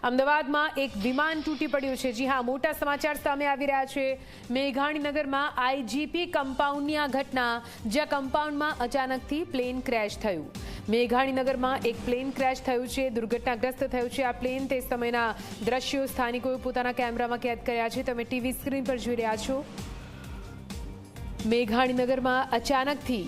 અમદાવાદમાં એક વિમાન તૂટી પડ્યું છે। જી હા, મોટા સમાચાર સામે આવી રહ્યા છે। મેઘાણીનગરમાં આઈજીપી કમ્પાઉન્ડની આ ઘટના, જ્યાં કમ્પાઉન્ડમાં અચાનકથી પ્લેન ક્રેશ થયું। મેઘાણીનગરમાં એક પ્લેન ક્રેશ થયું છે, દુર્ઘટનાગ્રસ્ત થયું છે આ પ્લેન। તે સમયના દ્રશ્યો સ્થાનિકોએ પોતાના કેમેરામાં કેદ કર્યા છે। તમે ટીવી સ્ક્રીન પર જોઈ રહ્યા છો। મેઘાણીનગરમાં અચાનકથી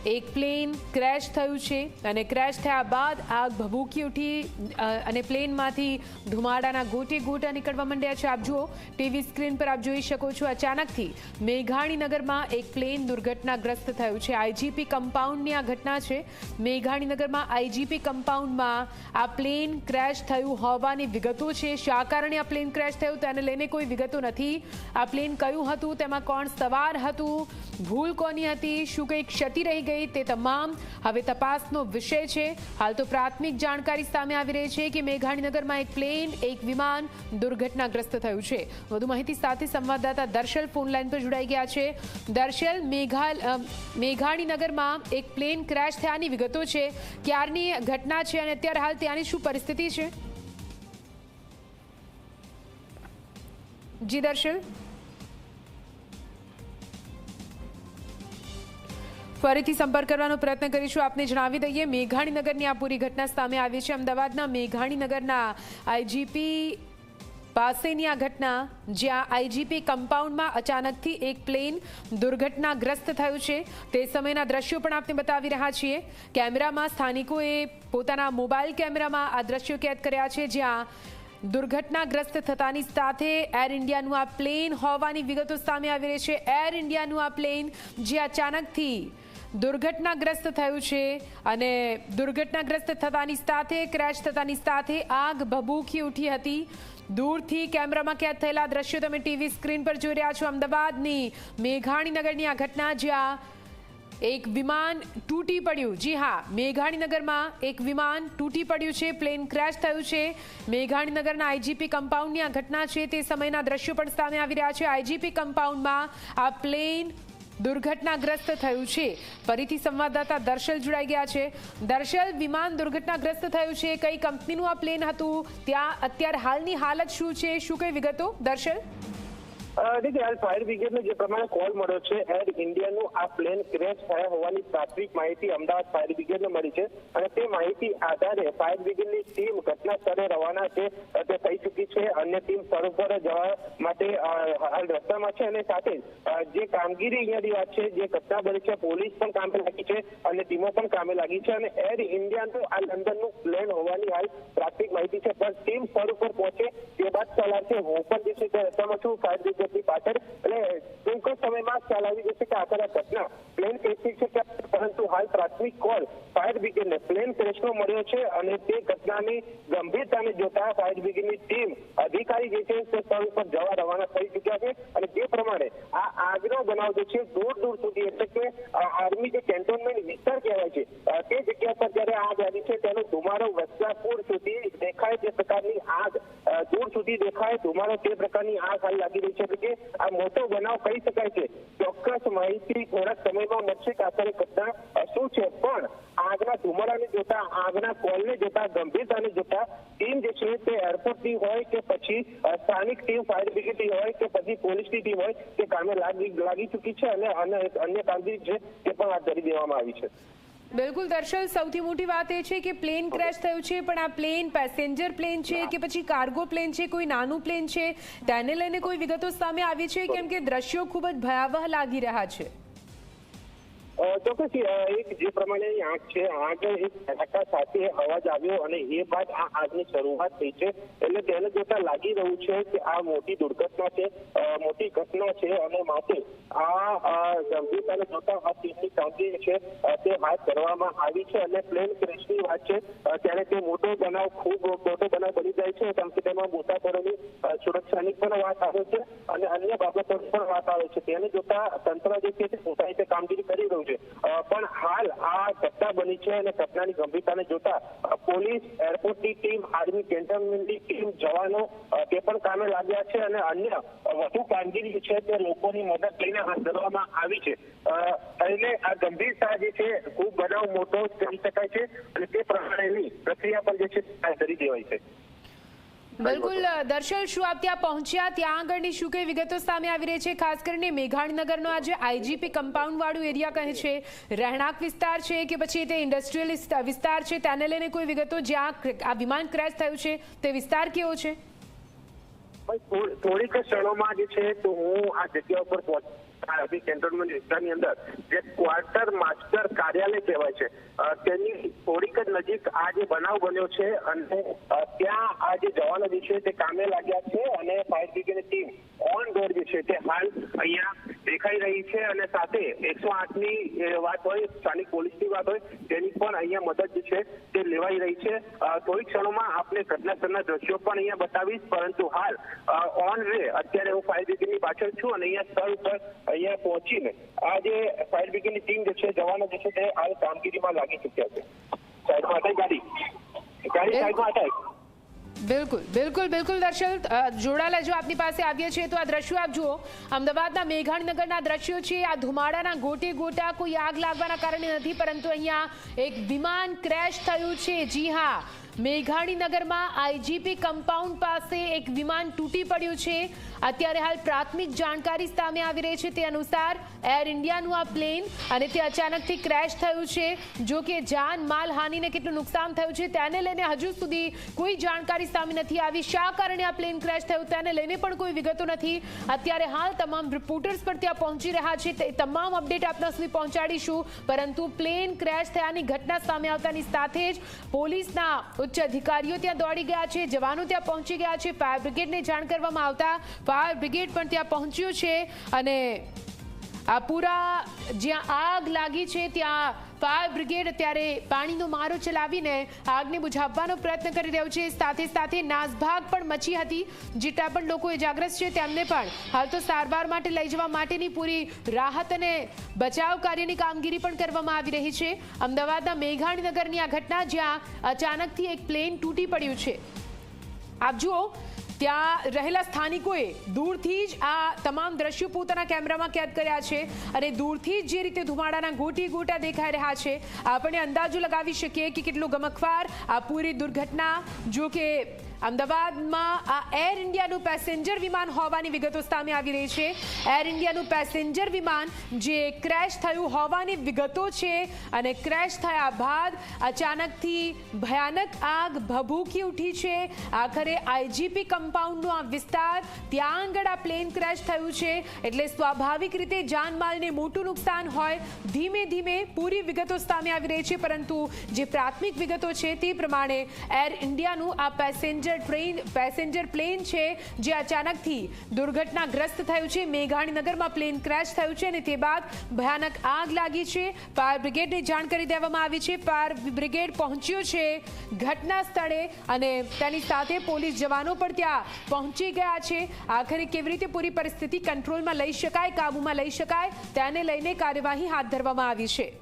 એક પ્લેન ક્રેશ થયું છે અને ક્રેશ થયા બાદ આગ ભભૂકી ઉઠી અને પ્લેનમાંથી ધુમાડાના ગોટે ગોટા નીકળવા માંડ્યા છે। આપ જુઓ ટીવી સ્ક્રીન પર, આપ જોઈ શકો છો અચાનકથી મેઘાણીનગરમાં એક પ્લેન દુર્ઘટનાગ્રસ્ત થયું છે। આઈજીપી કમ્પાઉન્ડની આ ઘટના છે। મેઘાણીનગરમાં આઈજીપી કમ્પાઉન્ડમાં આ પ્લેન ક્રેશ થયું હોવાની વિગતો છે। શા કારણે આ પ્લેન ક્રેશ થયું તેને લઈને કોઈ વિગતો નથી। આ પ્લેન કયું હતું, તેમાં કોણ સવાર હતું, ભૂલ કોની હતી, શું કંઈ ક્ષતિ રહી ગઈ, તે તમામ હવે તપાસનો વિષય છે। હાલ તો પ્રાથમિક જાણકારી સામે આવી રહી છે કે મેઘાણીનગરમાં એક પ્લેન, એક વિમાન દુર્ઘટનાગ્રસ્ત થયું છે। વધુ માહિતી સાથે સંવાદદાતા દર્શલ ફોન લાઈન પર જોડાઈ ગયા છે। દર્શલ, મેઘાણીનગરમાં એક પ્લેન ક્રેશ થયાની વિગતો છે, ક્યારની ઘટના છે અને અત્યારે હાલ ત્યાંની શું પરિસ્થિતિ છે? જી દર્શલ, ફરીથી સંપર્ક કરવાનો પ્રયત્ન કરીશું। આપને જણાવી દઈએ, મેઘાણીનગરની આ પૂરી ઘટના સામે આવી છે। અમદાવાદના મેઘાણીનગરના આઈજીપી પાસેની આ ઘટના, જ્યાં આઈજીપી કમ્પાઉન્ડમાં અચાનકથી એક પ્લેન દુર્ઘટનાગ્રસ્ત થયું છે। તે સમયના દ્રશ્યો પણ આપને બતાવી રહ્યા છીએ। કેમેરામાં સ્થાનિકોએ પોતાના મોબાઈલ કેમેરામાં આ દ્રશ્યો કેદ કર્યા છે, જ્યાં દુર્ઘટનાગ્રસ્ત થતાની સાથે એર ઇન્ડિયાનું આ પ્લેન હોવાની વિગતો સામે આવી રહી છે। એર ઇન્ડિયાનું આ પ્લેન જે અચાનકથી દુર્ઘટનાગ્રસ્ત થયું છે અને દુર્ઘટનાગ્રસ્ત થતાની સાથે, ક્રેશ થતાની સાથે આગ ભભૂકી ઉઠી હતી। દૂરથી કેમેરામાં કેદ થયેલા દ્રશ્યો તમે ટીવી સ્ક્રીન પર જોઈ રહ્યા છો। અમદાવાદની મેઘાણીનગરની આ ઘટના, જ્યાં એક વિમાન તૂટી પડ્યું। જી હા, મેઘાણીનગરમાં એક વિમાન તૂટી પડ્યું છે, પ્લેન ક્રેશ થયું છે। મેઘાણીનગરના આઈજીપી કમ્પાઉન્ડની આ ઘટના છે। તે સમયના દ્રશ્યો પણ સામે આવી રહ્યા છે। આઈજીપી કમ્પાઉન્ડમાં આ પ્લેન દુર્ઘટનાગ્રસ્ત થયું છે। ફરીથી સંવાદદાતા દર્શલ જોડાઈ ગયા છે। દર્શલ, વિમાન દુર્ઘટનાગ્રસ્ત થયું છે, કઈ કંપનીનું આ પ્લેન હતું, ત્યાં અત્યારે હાલની હાલત શું છે, શું કઈ વિગતો દર્શલ? देखिए, हाल फायर ब्रिगेड ने जो प्रमाण कॉल मळ्यो छे, एर इंडियाનું આ પ્લેન ક્રેશ થયા હોવાની પ્રાથમિક માહિતી અમદાવાદ ફાયર બ્રિગેડને મળી છે અને તે માહિતી આધારે ફાયર બ્રિગેડની ટીમ ઘટના સ્થળે રવાના છે, તે થઈ ચૂકી છે। અન્ય ટીમ સ્થળ પર જવા માટે હાલ રસ્તામાં છે અને સાથે જે કામગીરી અહીંયાની વાત છે, જે ઘટના બની છે, પોલીસ પણ કામે લાગી છે અને ટીમો પણ કામે લાગી છે અને એર ઇન્ડિયાનું આ લંડનનું પ્લેન હોવાની હાલ પ્રાથમિક માહિતી છે। પણ ટીમ સ્થળ ઉપર પહોંચે તે બાદ ખ્યાલ આવશે। હું પણ જે છે તે રસ્તામાં છું ફાયર બ્રિગેડ પાછળ, એટલે ટૂંક સમયમાં ખ્યાલ આવી જશે કે આખર આ ઘટના પ્લેન ક્રેશની છે, પરંતુ હાલ પ્રાથમિક કોલ ફાયર બ્રિગેડને પ્લેન ક્રેશનો મળ્યો છે અને તે ઘટનાની ગંભીરતાને જોતા ફાયર બ્રિગેડની ટીમ, અધિકારી જે છે તે સ્થળ ઉપર જવા રવાના થઈ ચૂક્યા છે અને જે પ્રમાણે આ આગનો બનાવ જે છે દૂર દૂર સુધી, એટલે કે આર્મી જે કેન્ટોનમેન્ટ વિસ્તાર કહેવાય છે તે જગ્યા પર જયારે આગ આવી છે, તેનો ધુમાડો વસ્ત્રાપુર સુધી દેખાય, તે પ્રકારની આગ દૂર સુધી દેખાય, ધુમાડો તે પ્રકારની આગ હાલ લાગી રહી છે કે આ મોટો બનાવ કહી શકાય છે। ચોક્કસ માહિતી થોડાક સમયમાં મળશે કે આખરે ઘટના શું છે, પણ આગના ધુમાડાને જોતા, આગના કોલને જોતા, ગંભીરતાને જોતા ટીમ જે છે તે એરપોર્ટની હોય કે પછી સ્થાનિક ટીમ ફાયર બ્રિગેડની હોય કે પછી પોલીસની ટીમ હોય, તે કામે લાગી ચૂકી છે અને અન્ય કામગીરી છે તે પણ હાથ ધરી દેવામાં આવી છે। બિલકુલ દર્શલ, સૌથી મોટી વાત એ છે કે પ્લેન ક્રેશ થયું છે, પણ આ પ્લેન પેસેન્જર પ્લેન છે કે પછી કાર્ગો પ્લેન છે, કોઈ નાનું પ્લેન છે, તેને લઈને કોઈ વિગતો સામે આવી છે? કેમ કે દ્રશ્યો ખૂબ જ ભયાવહ લાગી રહ્યા છે। ચોક્કસ એક જે પ્રમાણે આગ છે, આગ એક ધડાકા સાથે અવાજ આવ્યો અને એ બાદ આ આગની શરૂઆત થઈ છે, એટલે તેને જોતા લાગી રહ્યું છે કે આ મોટી દુર્ઘટના છે, મોટી ઘટના છે અને માટે આ ગંભીરતાને જોતા આ ટીમની કામગીરી છે તે હાથ ધરવામાં આવી છે અને પ્લેન ક્રેશની વાત છે ત્યારે તે મોટો બનાવ, ખૂબ મોટો બનાવ બની જાય છે, કારણ કે તેમાં મુસાફરોની સુરક્ષાની પણ વાત આવે છે અને અન્ય બાબતોની પણ વાત આવે છે। તેને જોતા તંત્ર જે છે તે પોતાની રીતે કામગીરી કરી રહ્યું છે, પણ હાલ આ ઘટના બની છે અને ઘટનાની ગંભીરતાને જોતા પોલીસ, એરપોર્ટની ટીમ, આર્મી કેન્ટોનમેન્ટની ટીમ, જવાનો તે પણ કામે લાગ્યા છે અને અન્ય વધુ કામગીરી છે તે લોકોની મદદ લઈને હાથ ધરવામાં આવી છે। એટલે આ ગંભીરતા જે છે, ખૂબ બનાવ મોટો કરી શકાય છે અને તે પ્રમાણેની પ્રક્રિયા પણ જે છે હાથ ધરી દેવાય છે। બિલકુલ દર્શલ, શું આપ ત્યાં પહોંચ્યા? ત્યાં આગળની શું કઈ વિગતો સામે આવી રહી છે? ખાસ કરીને મેઘાણીનગરનો આ જે આઈજીપી કમ્પાઉન્ડ વાળું એરિયા કહે છે, રહેણાંક વિસ્તાર છે કે પછી તે ઇન્ડસ્ટ્રીયલ વિસ્તાર છે, તેને લઈને કોઈ વિગતો? જ્યાં આ વિમાન ક્રેશ થયું છે તે વિસ્તાર કેવો છે? થોડીક ક્ષણોમાં જે છે તો હું આ જગ્યા ઉપર પહોંચી કેન્ટોનમેન્ટ વિસ્તારની અંદર જે ક્વાર્ટર માસ્ટર કાર્યાલય કહેવાય છે તેની થોડીક જ નજીક આ જે બનાવ બન્યો છે અને ત્યાં આ જે જવાનો જે છે તે કામે લાગ્યા છે અને ફાયર બ્રિગેડની ટીમ ઓન બોર્ડ જે છે તે હાલ અહીંયા દેખાઈ રહી છે અને સાથે 108ની વાત હોય, સ્થાનિક પોલીસની વાત હોય, તેની પણ અહીંયા મદદ જે છે તે લેવાઈ રહી છે. થોડી ક્ષણોમાં આપણે ઘટનાસ્થળના દ્રશ્યો પણ અહીંયા બતાવીશ, પરંતુ હાલ ઓન વે અત્યારે હું ફાયર બ્રિગેડની પાછળ છું અને અહીંયા સ્થળ ઉપર અહીંયા પહોંચીને આ જે ફાયર બ્રિગેડની ટીમ જે છે, જવાનો જે છે તે હાલ કામગીરીમાં લાગી ચૂક્યા છે. સાઈડમાં હટાય ગાડી સાઈડમાં હટાય. બિલકુલ બિલકુલ બિલકુલ દર્શલ, જોડાયેલા જો આપની પાસે આવીએ છીએ તો આ દ્રશ્યો આપ જુઓ. અમદાવાદના મેઘાણીનગરના દ્રશ્યો છે. આ ધુમાડાના ગોટે ગોટા કોઈ આગ લાગવાના કારણે નથી, પરંતુ અહીંયા એક વિમાન ક્રેશ થયું છે. જી હા, મેઘાણીનગરમાં આઈજીપી કમ્પાઉન્ડ પાસે એક વિમાન તૂટી પડ્યું છે. અત્યારે હાલ પ્રાથમિક જાણકારી સામે આવી રહી છે તે અનુસાર એર ઇન્ડિયાનું આ પ્લેન અને તે અચાનકથી ક્રેશ થયું છે. જો કે જાન માલ હાનિને કેટલું નુકસાન થયું છે તેને લઈને હજુ સુધી કોઈ જાણકારી સામે નથી આવી. શા કારણે આ પ્લેન ક્રેશ થયું તેને લઈને પણ કોઈ વિગતો નથી. અત્યારે હાલ તમામ રિપોર્ટર્સ પણ ત્યાં પહોંચી રહ્યા છે, તે તમામ અપડેટ આપના સુધી પહોંચાડીશું. પરંતુ પ્લેન ક્રેશ થયાની ઘટના સામે આવતાની સાથે જ પોલીસના ઉચ્ચ અધિકારીઓ ત્યાં દોડી ગયા છે, જવાનો ત્યાં પહોંચી ગયા છે. ફાયર બ્રિગેડને જાણ કરવામાં આવતા ફાયર બ્રિગેડ પણ ત્યાં પહોંચ્યું છે અને આ પૂરા જ્યાં આગ લાગી છે ત્યાં ફાયર બ્રિગેડ અત્યારે પાણીનો મારો ચલાવીને આગને બુઝાવવાનો પ્રયત્ન કરી રહ્યો છે. સાથે સાથે નાસભાગ પણ મચી હતી. જેટલા પણ લોકો ઇજાગ્રસ્ત છે તેમને પણ હાલ તો સારવાર માટે લઈ જવા માટેની પૂરી રાહત અને બચાવ કાર્યની કામગીરી પણ કરવામાં આવી રહી છે. અમદાવાદના મેઘાણીનગરની આ ઘટના જ્યાં અચાનકથી એક પ્લેન તૂટી પડ્યું છે. આપ જુઓ, ત્યાં રહેલા સ્થાનિકોએ દૂરથી જ આ તમામ દ્રશ્યો પોતાના કેમેરામાં કેદ કર્યા છે અને દૂરથી જ જે રીતે ધુમાડાના ગોટી ગોટા દેખાઈ રહ્યા છે, આપણે અંદાજો લગાવી શકીએ કે કેટલું ગમખ્વાર આ પૂરી દુર્ઘટના. જો કે અમદાવાદમાં આ એર ઇન્ડિયાનું પેસેન્જર વિમાન હોવાની વિગતો સામે આવી રહી છે. એર ઇન્ડિયાનું પેસેન્જર વિમાન જે ક્રેશ થયું હોવાની વિગતો છે અને ક્રેશ થયા બાદ અચાનકથી ભયાનક આગ ભભૂકી ઉઠી છે. આખરે આઈજીપી કમ્પાઉન્ડનો આ વિસ્તાર, ત્યાં આગળ આ પ્લેન ક્રેશ થયું છે એટલે સ્વાભાવિક રીતે જાનમાલને મોટું નુકસાન હોય. ધીમે ધીમે પૂરી વિગતો સામે આવી રહી છે, પરંતુ જે પ્રાથમિક વિગતો છે તે પ્રમાણે એર ઇન્ડિયાનું આ પેસેન્જર પ્લેન છે જે અચાનકથી દુર્ઘટનાગ્રસ્ત થયું છે. મેઘાણીનગરમાં પ્લેન ક્રેશ થયું છે અને તે બાદ ભયાનક આગ લાગી છે. ફાયર બ્રિગેડને જાણ કરી દેવામાં આવી છે. ફાયર બ્રિગેડ પહોંચ્યો છે ઘટના સ્થળે અને તેની સાથે પોલીસ જવાનો પણ ત્યાં પહોંચી ગયા છે. આખરે કેવી રીતે પૂરી પરિસ્થિતિ કંટ્રોલમાં લઈ શકાય, કાબૂમાં લઈ શકાય તેને લઈને કાર્યવાહી હાથ ધરવામાં આવી છે.